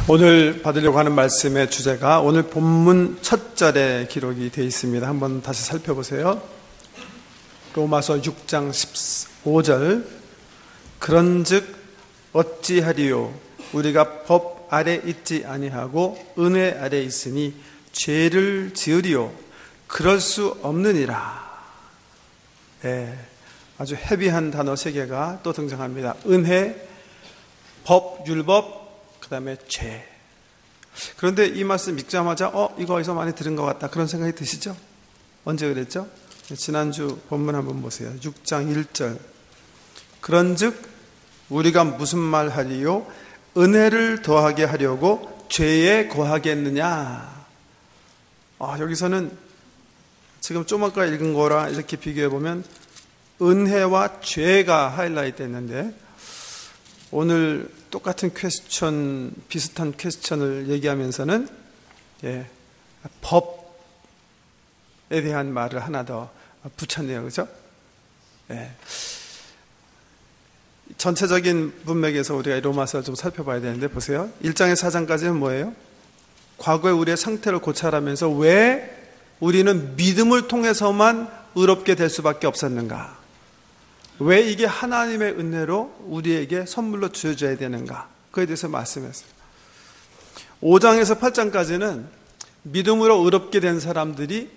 오늘 받으려고 하는 말씀의 주제가 오늘 본문 첫 절에 기록이 되어 있습니다. 한번 다시 살펴보세요. 로마서 6장 15절. 그런즉 어찌하리요 우리가 법 아래 있지 아니하고 은혜 아래 있으니 죄를 지으리요 그럴 수 없느니라. 네, 아주 헤비한 단어 세 개가 또 등장합니다. 은혜, 법, 율법, 그 다음에 죄. 그런데 이 말씀 읽자마자 이거 어디서 많이 들은 것 같다 그런 생각이 드시죠? 언제 그랬죠? 지난주 본문 한번 보세요. 6장 1절. 그런즉 우리가 무슨 말 하리요? 은혜를 더하게 하려고 죄에 거하겠느냐? 여기서는 지금 좀 아까 읽은 거랑 이렇게 비교해 보면 은혜와 죄가 하이라이트 됐는데, 오늘 똑같은 퀘스천, 비슷한 퀘스천을 얘기하면서는 법에 대한 말을 하나 더 붙였네요. 그죠? 전체적인 문맥에서 우리가 로마서를 좀 살펴봐야 되는데, 보세요. 1장에서 4장까지는 뭐예요? 과거의 우리의 상태를 고찰하면서 왜 우리는 믿음을 통해서만 의롭게 될 수밖에 없었는가? 왜 이게 하나님의 은혜로 우리에게 선물로 주어져야 되는가? 그에 대해서 말씀했어요. 5장에서 8장까지는 믿음으로 의롭게 된 사람들이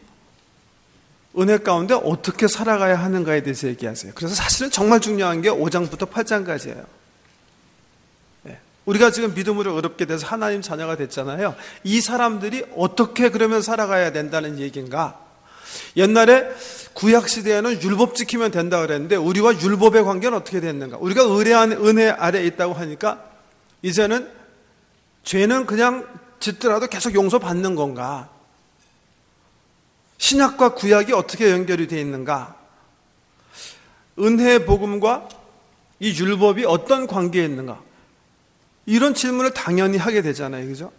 은혜 가운데 어떻게 살아가야 하는가에 대해서 얘기하세요. 그래서 사실은 정말 중요한 게 5장부터 8장까지예요. 우리가 지금 믿음으로 의롭게 돼서 하나님 자녀가 됐잖아요. 이 사람들이 어떻게 그러면 살아가야 된다는 얘기인가? 옛날에 구약시대에는 율법 지키면 된다 그랬는데 우리와 율법의 관계는 어떻게 됐는가? 우리가 은혜 아래에 있다고 하니까 이제는 죄는 그냥 짓더라도 계속 용서받는 건가? 신약과 구약이 어떻게 연결이 되어 있는가? 은혜의 복음과 이 율법이 어떤 관계에 있는가? 이런 질문을 당연히 하게 되잖아요. 그죠?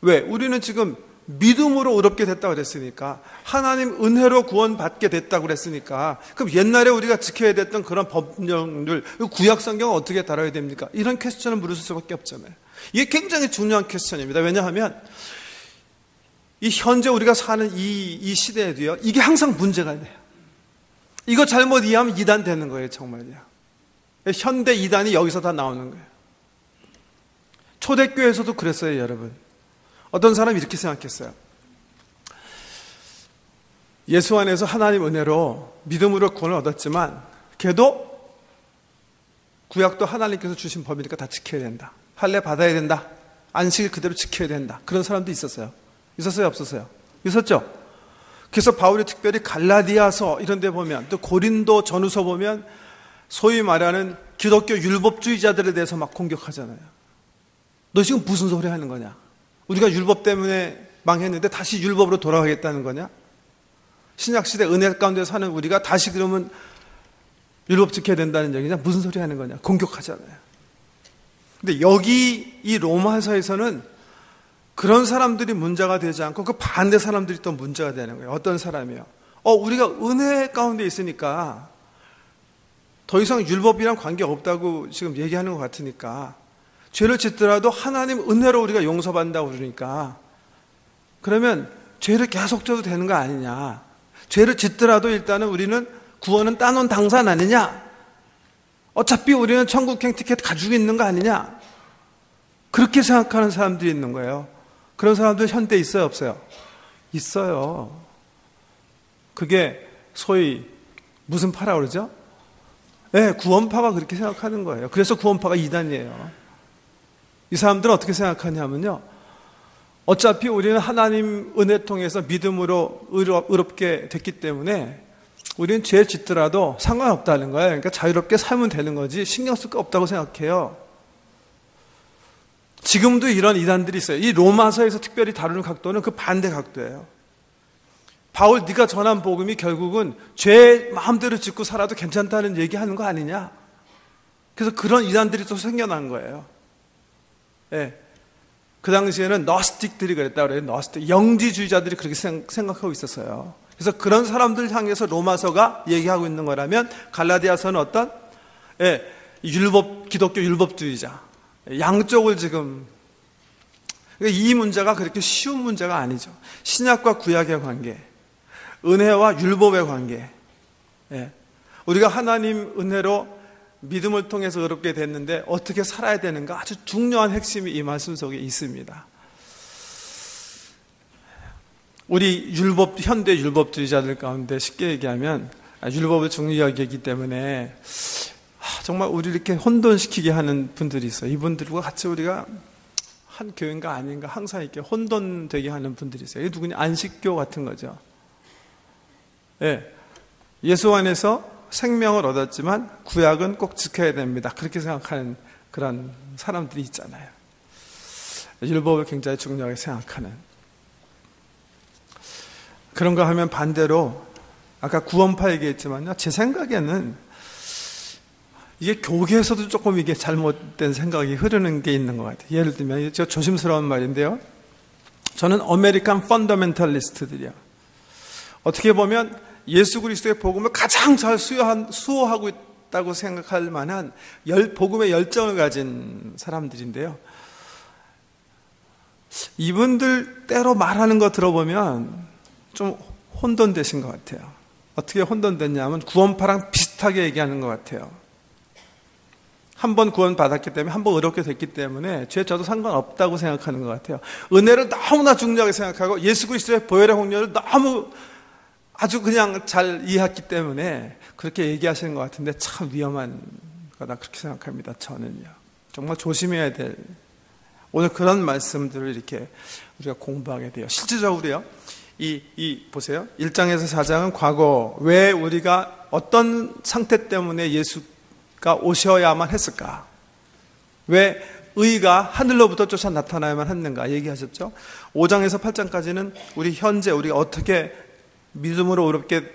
왜? 우리는 지금 믿음으로 의롭게 됐다고 그랬으니까, 하나님 은혜로 구원받게 됐다고 그랬으니까, 그럼 옛날에 우리가 지켜야 됐던 그런 법령들, 구약 성경은 어떻게 다뤄야 됩니까? 이런 퀘스천을 물을 수밖에 없잖아요. 이게 굉장히 중요한 퀘스천입니다. 왜냐하면 이 현재 우리가 사는 이 시대에도요, 이게 항상 문제가 돼요. 이거 잘못 이해하면 이단 되는 거예요. 정말요. 현대 이단이 여기서 다 나오는 거예요. 초대교회에서도 그랬어요. 여러분, 어떤 사람이 이렇게 생각했어요. 예수 안에서 하나님 은혜로 믿음으로 구원을 얻었지만 걔도 구약도 하나님께서 주신 법이니까 다 지켜야 된다, 할례 받아야 된다, 안식일 그대로 지켜야 된다. 그런 사람도 있었어요. 있었어요? 없었어요? 있었죠? 그래서 바울이 특별히 갈라디아서 이런 데 보면, 또 고린도 전후서 보면 소위 말하는 기독교 율법주의자들에 대해서 막 공격하잖아요. 너 지금 무슨 소리 하는 거냐? 우리가 율법 때문에 망했는데 다시 율법으로 돌아가겠다는 거냐? 신약시대 은혜 가운데 사는 우리가 다시 그러면 율법 지켜야 된다는 얘기냐? 무슨 소리 하는 거냐? 공격하잖아요. 근데 여기 이 로마서에서는 그런 사람들이 문제가 되지 않고 그 반대 사람들이 또 문제가 되는 거예요. 어떤 사람이요? 우리가 은혜 가운데 있으니까 더 이상 율법이랑 관계없다고 지금 얘기하는 것 같으니까, 죄를 짓더라도 하나님 은혜로 우리가 용서받는다고 그러니까 그러면 죄를 계속 져도 되는 거 아니냐? 죄를 짓더라도 일단은 우리는 구원은 따놓은 당산 아니냐? 어차피 우리는 천국행 티켓 가지고 있는 거 아니냐? 그렇게 생각하는 사람들이 있는 거예요. 그런 사람들 현대에 있어요? 없어요? 있어요. 그게 소위 무슨 파라고 그러죠? 구원파가 그렇게 생각하는 거예요. 그래서 구원파가 이단이에요. 이 사람들은 어떻게 생각하냐면요, 어차피 우리는 하나님 은혜 통해서 믿음으로 의롭게 됐기 때문에 우리는 죄 짓더라도 상관없다는 거예요. 그러니까 자유롭게 살면 되는 거지 신경 쓸 거 없다고 생각해요. 지금도 이런 이단들이 있어요. 이 로마서에서 특별히 다루는 각도는 그 반대 각도예요. 바울, 네가 전한 복음이 결국은 죄 마음대로 짓고 살아도 괜찮다는 얘기하는 거 아니냐? 그래서 그런 이단들이 또 생겨난 거예요. 그 당시에는 너스틱들이 그랬다고 그래요. 너스틱, 영지주의자들이 그렇게 생각하고 있었어요. 그래서 그런 사람들 향해서 로마서가 얘기하고 있는 거라면, 갈라디아서는 어떤 기독교 율법주의자, 양쪽을 지금 그러니까 이 문제가 그렇게 쉬운 문제가 아니죠. 신약과 구약의 관계, 은혜와 율법의 관계. 예. 우리가 하나님 은혜로 믿음을 통해서 의롭게 됐는데 어떻게 살아야 되는가, 아주 중요한 핵심이 이 말씀 속에 있습니다. 우리 현대 율법주의자들 가운데 쉽게 얘기하면 율법을 중요하게 여기기 때문에 정말 우리 이렇게 혼돈시키게 하는 분들이 있어요. 이분들과 같이 우리가 한 교회인가 아닌가 항상 이렇게 혼돈되게 하는 분들이 있어요. 이게 누구냐? 안식교 같은 거죠. 예. 예수 안에서 생명을 얻었지만 구약은 꼭 지켜야 됩니다. 그렇게 생각하는 그런 사람들이 있잖아요. 율법을 굉장히 중요하게 생각하는. 그런가 하면 반대로 아까 구원파 얘기했지만요, 제 생각에는 이게 교계에서도 조금 이게 잘못된 생각이 흐르는 게 있는 것 같아요. 예를 들면 저 조심스러운 말인데요, 저는 아메리칸 펀더멘탈리스트들이요, 어떻게 보면 예수 그리스도의 복음을 가장 잘 수호하고 있다고 생각할 만한 복음의 열정을 가진 사람들인데요, 이분들 때로 말하는 거 들어보면 좀 혼돈되신 것 같아요. 어떻게 혼돈됐냐면 구원파랑 비슷하게 얘기하는 것 같아요. 한 번 구원 받았기 때문에, 한 번 의롭게 됐기 때문에 죄 저도 상관없다고 생각하는 것 같아요. 은혜를 너무나 중요하게 생각하고 예수 그리스도의 보혈의 홍련을 너무 아주 그냥 잘 이해했기 때문에 그렇게 얘기하시는 것 같은데 참 위험한 거다, 그렇게 생각합니다. 저는요. 정말 조심해야 될, 오늘 그런 말씀들을 이렇게 우리가 공부하게 돼요. 실질적으로요, 보세요. 1장에서 4장은 과거, 왜 우리가 어떤 상태 때문에 예수가 오셔야만 했을까? 왜 의가 하늘로부터 쫓아 나타나야만 했는가 얘기하셨죠. 5장에서 8장까지는 우리 현재 우리가 어떻게 믿음으로 의롭게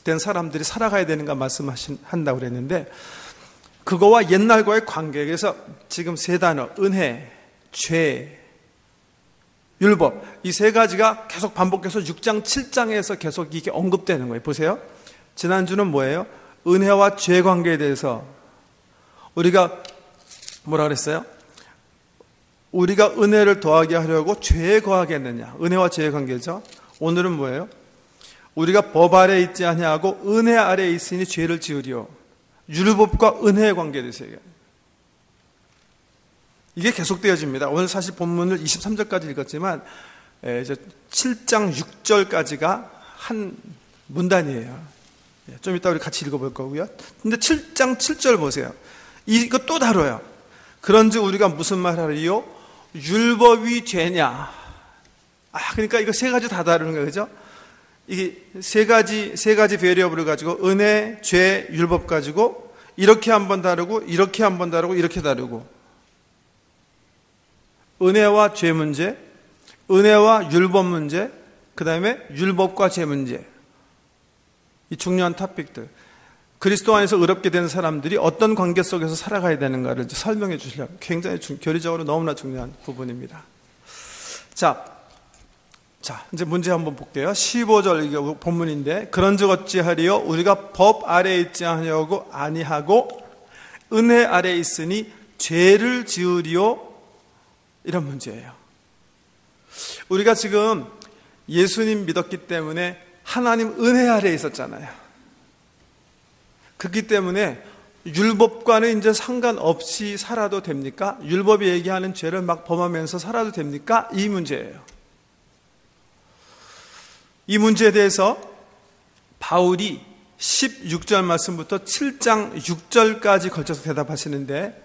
된 사람들이 살아가야 되는가 말씀한다고 그랬는데, 그거와 옛날과의 관계, 그래서 지금 세 단어, 은혜, 죄, 율법, 이 세 가지가 계속 반복해서 6장, 7장에서 계속 이게 언급되는 거예요. 보세요. 지난주는 뭐예요? 은혜와 죄 관계에 대해서 우리가 뭐라 그랬어요? 우리가 은혜를 더하게 하려고 죄에 거하겠느냐? 은혜와 죄의 관계죠. 오늘은 뭐예요? 우리가 법 아래에 있지 아니하고 은혜 아래에 있으니 죄를 지으리오. 율법과 은혜의 관계에 대해서 얘기해요. 이게 계속되어집니다. 오늘 사실 본문을 23절까지 읽었지만 이제 7장 6절까지가 한 문단이에요. 좀 이따 우리 같이 읽어볼 거고요. 근데 7장 7절 보세요. 이거 또 다뤄요. 그런즉 우리가 무슨 말 하리요? 율법이 죄냐? 그러니까 이거 세 가지 다 다루는 거예요. 그죠? 이게 세 가지 베리어블을 가지고 은혜, 죄, 율법 가지고 이렇게 한번 다루고 이렇게 한번 다루고 이렇게 다루고, 은혜와 죄 문제, 은혜와 율법 문제, 그 다음에 율법과 죄 문제, 이 중요한 토픽들, 그리스도 안에서 의롭게 된 사람들이 어떤 관계 속에서 살아가야 되는가를 설명해 주시려고 굉장히 교리적으로 너무나 중요한 부분입니다. 자, 이제 문제 한번 볼게요. 15절 이게 본문인데, 그런즉 어찌하리요? 우리가 법 아래에 있지 아니하고 은혜 아래에 있으니 죄를 지으리요? 이런 문제예요. 우리가 지금 예수님 믿었기 때문에 하나님 은혜 아래에 있었잖아요. 그렇기 때문에 율법과는 이제 상관없이 살아도 됩니까? 율법이 얘기하는 죄를 막 범하면서 살아도 됩니까? 이 문제예요. 이 문제에 대해서 바울이 16절 말씀부터 7장 6절까지 걸쳐서 대답하시는데,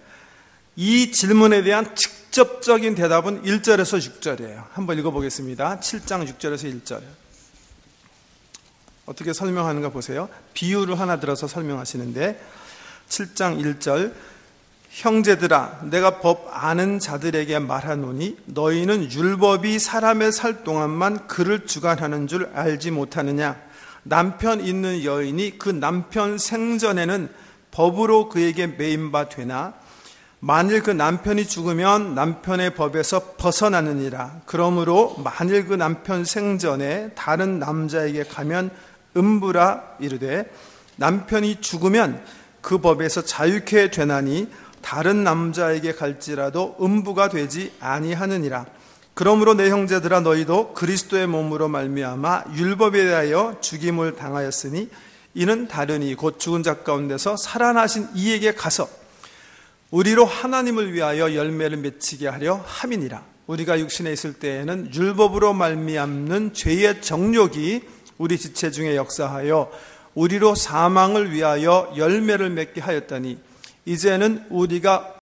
이 질문에 대한 직접적인 대답은 1절에서 6절이에요. 한번 읽어보겠습니다. 7장 6절에서 1절. 어떻게 설명하는가 보세요. 비유를 하나 들어서 설명하시는데, 7장 1절, 형제들아, 내가 법 아는 자들에게 말하노니 너희는 율법이 사람의 살 동안만 그를 주관하는 줄 알지 못하느냐? 남편 있는 여인이 그 남편 생전에는 법으로 그에게 매인 바 되나? 만일 그 남편이 죽으면 남편의 법에서 벗어나느니라. 그러므로 만일 그 남편 생전에 다른 남자에게 가면 음부라 이르되, 남편이 죽으면 그 법에서 자유케 되나니 다른 남자에게 갈지라도 음부가 되지 아니하느니라. 그러므로 내 형제들아 너희도 그리스도의 몸으로 말미암아 율법에 대하여 죽임을 당하였으니 이는 다르니 곧 죽은 자 가운데서 살아나신 이에게 가서 우리로 하나님을 위하여 열매를 맺히게 하려 함이니라. 우리가 육신에 있을 때에는 율법으로 말미암는 죄의 정욕이 우리 지체 중에 역사하여 우리로 사망을 위하여 열매를 맺게 하였더니 이제는 우리가